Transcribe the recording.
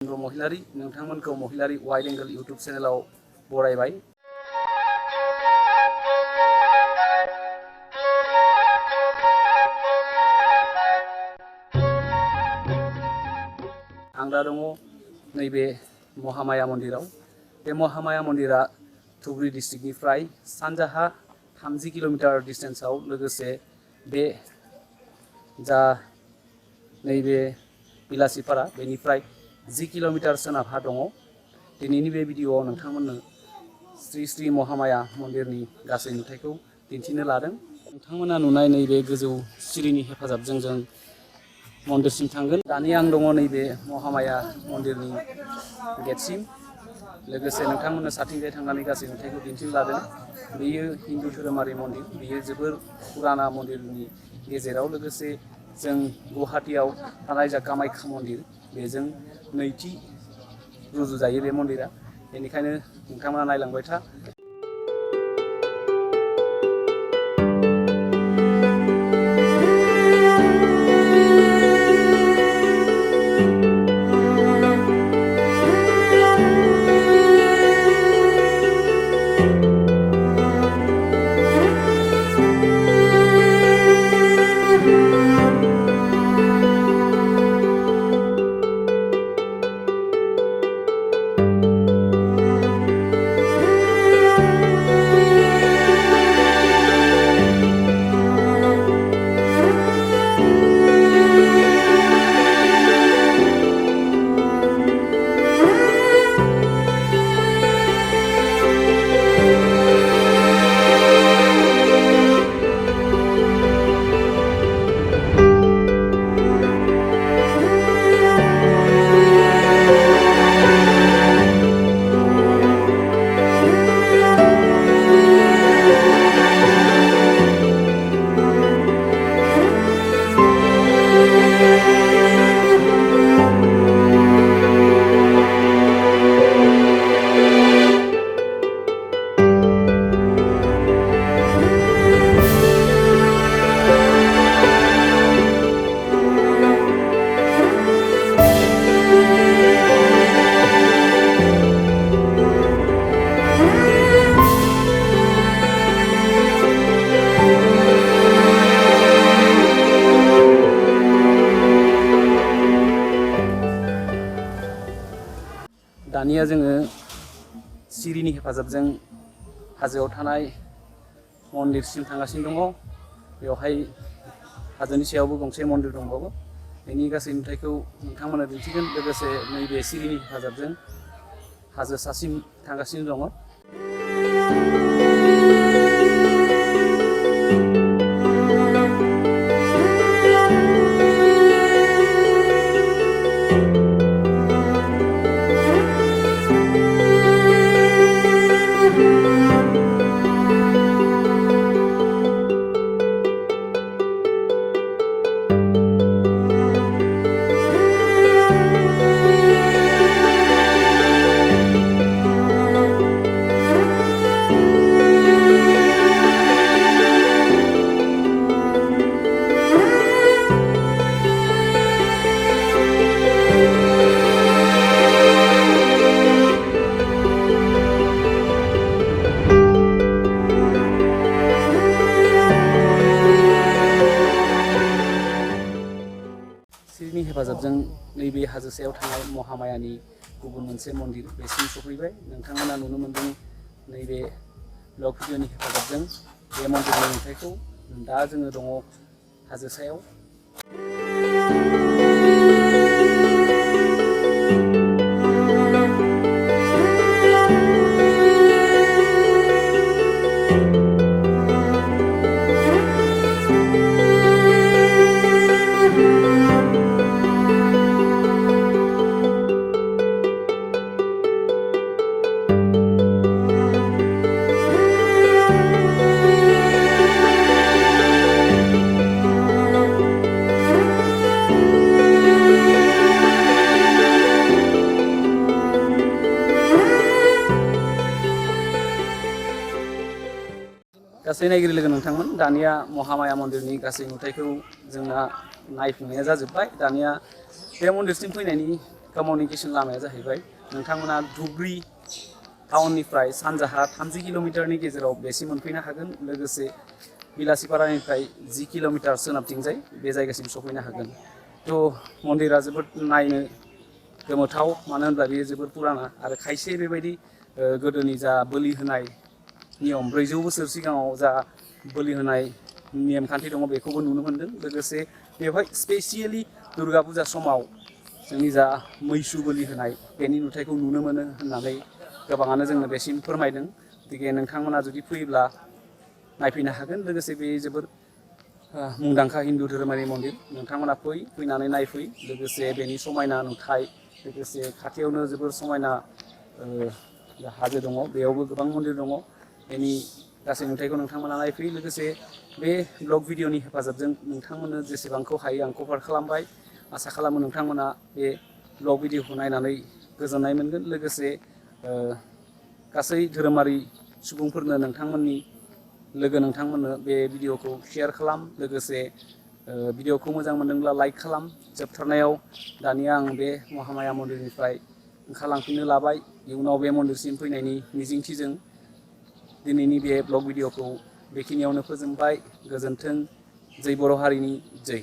महिलारि नोंथांमोनखौ महिलारि wide angle YouTube चैनलाव बरायबाय। आं दा दङ नैबे महामाया मन्दिराव। बे महामाया मन्दिरा धुब्री डिस्ट्रिक्टनिफ्राय सानजाहा 30 किलोमीटर डिस्टेंसआव, लोगोसे बे जा नैबे बिलासिपारा बेनिफ्राय 10 किलोमीटर सोनाबहा दङ। दिनैनि बे भिडिअआव नोंथांमोननो श्री श्री महामाया मन्दिरनि गासै नुथायखौ दिन्थिनो लादों। नोंथांमोना नुनाय नैबे गोजौ सिरिनि हेफाजाबजों जों मन्दिरसिम थांगोन। दानि आं दङ नैबे महामाया मन्दिरनि गेटसिम, लोगोसे नोंथांमोननो साथिंजाय थांनानै गासै नुथायखौ दिन्थिनो लादों। बेयो हिन्दु धोरोमारि मन्दिर, बेयो जोबोर पुराना मन्दिरनि गेजेराव। लोगोसे जों गुवाहाटीयाव थानाय जा कामाख्या मन्दिर, बेजों नैथि रुजुजायो बे मन्दिरा। बेनिखायनो नोंथांमोना नायलांबाय था। दानिया जोङो सिरिनि हेफाजाबजों हाजोआव थानाय मन्दिरसिम थांगासिनो दङ। बेवहाय हाजोनि सायावबो गंसे मन्दिर दंबावो। बेनि गासै नुथायखौ नोंथांमोना दिन्थिगोन। लोगोसे नैबे सिरिनि हेफाजाबजों हाजो सासिम थांगासिनो दङ। सिरिनि हेफाजाबजों नैबे हाजो सायाव थानाय महामायानि गुबुन मोनसे मन्दिर बेसिम सफैबाय। नोंथांमोना नुनो मोन्दों नैबे ब्लग भिडिअनि हेफाजाबजों बे मन्दिरनि नुथायखौ। दा जोङो दङ हाजो सायाव। गासै नायगिरि लोगो नोंथांमोन, दानिया महामाया मन्दिरनि गासै नुथायखौ जोंना नायफुंनाया जाजोब्बाय। दानिया बे मन्दिरसिम फैनायनि कम्युनिकेशन लामाया जाहैबाय नोंथांमोना धुब्री टाउननिफ्राय सानजाहा 30 किल'मिटारनि गेजेराव बेसिम मोनफैनो हागोन लोगोसे बिलासिपारानिफ्राय 10 किल'मिटार सोनाबथिंजाय बे जायगासिम सफैनो हागोन। थ' मन्दिरा जोबोद नायनो गोमोथाव मानो होनब्ला बेयो जोबोद पुराना आरो खायसे बेबायदि गोदोनि जा बोलि होनाय नियम 400 बोसोर सिगाङाव जा बोलि होनाय नेमखान्थि दङ बेखौबो नुनो मोन्दों। लोगोसे बेवहाय स्पेसियेलि दुर्गा फुजा समाव जोंनि जा मैसु बोलि होनाय बेनि नुथायखौ नुनो मोनो होननानै गोबाङानो जोंनो बेसिम फोरमायदों। गतिके नोंथांमोना जुदि फैयोब्ला नायफैनो हागोन। लोगोसे बे जोबोद मुंदांखा हिन्दु धोरोमारि मन्दिर नोंथांमोना फैनानै नायफै लोगोसे बेनि समायना नुथाय लोगोसे खाथियावनो जोबोर समायना हाजो दङ बेयावबो गोबां मन्दिर दङ बेनि गासै नुथायखौ नोंथांमोना नायफै। लोगोसे बे ब्लग भिडिअनि हेफाजाबजों नोंथांमोननो जेसेबांखौ हायो आं कभार खालामबाय। आसा खालामो नोंथांमोना बे ब्लग भिडिअखौ नायनानै गोजोननाय मोनगोन। लोगोसे गासै धोरोमारि सुबुंफोरनो नोंथांमोननो बे भिडिअखौ शेयार खालाम। लोगोसे भिडिअखौ मोजां मोनदोंब्ला लाइक खालाम। जोबथारनायाव दानिया आं बे महामाया मन्दिरनिफ्राय ओंखारलांफिननो लाबाय। इयुनाव बे मन्दिरसिम फैनायनि मिजिंथिजों दिनैनि बे ब्लग भिडिअखौ बेखिनियावनो फोजोबबाय। गोजोन्थों। जै बर' हारिनि जै।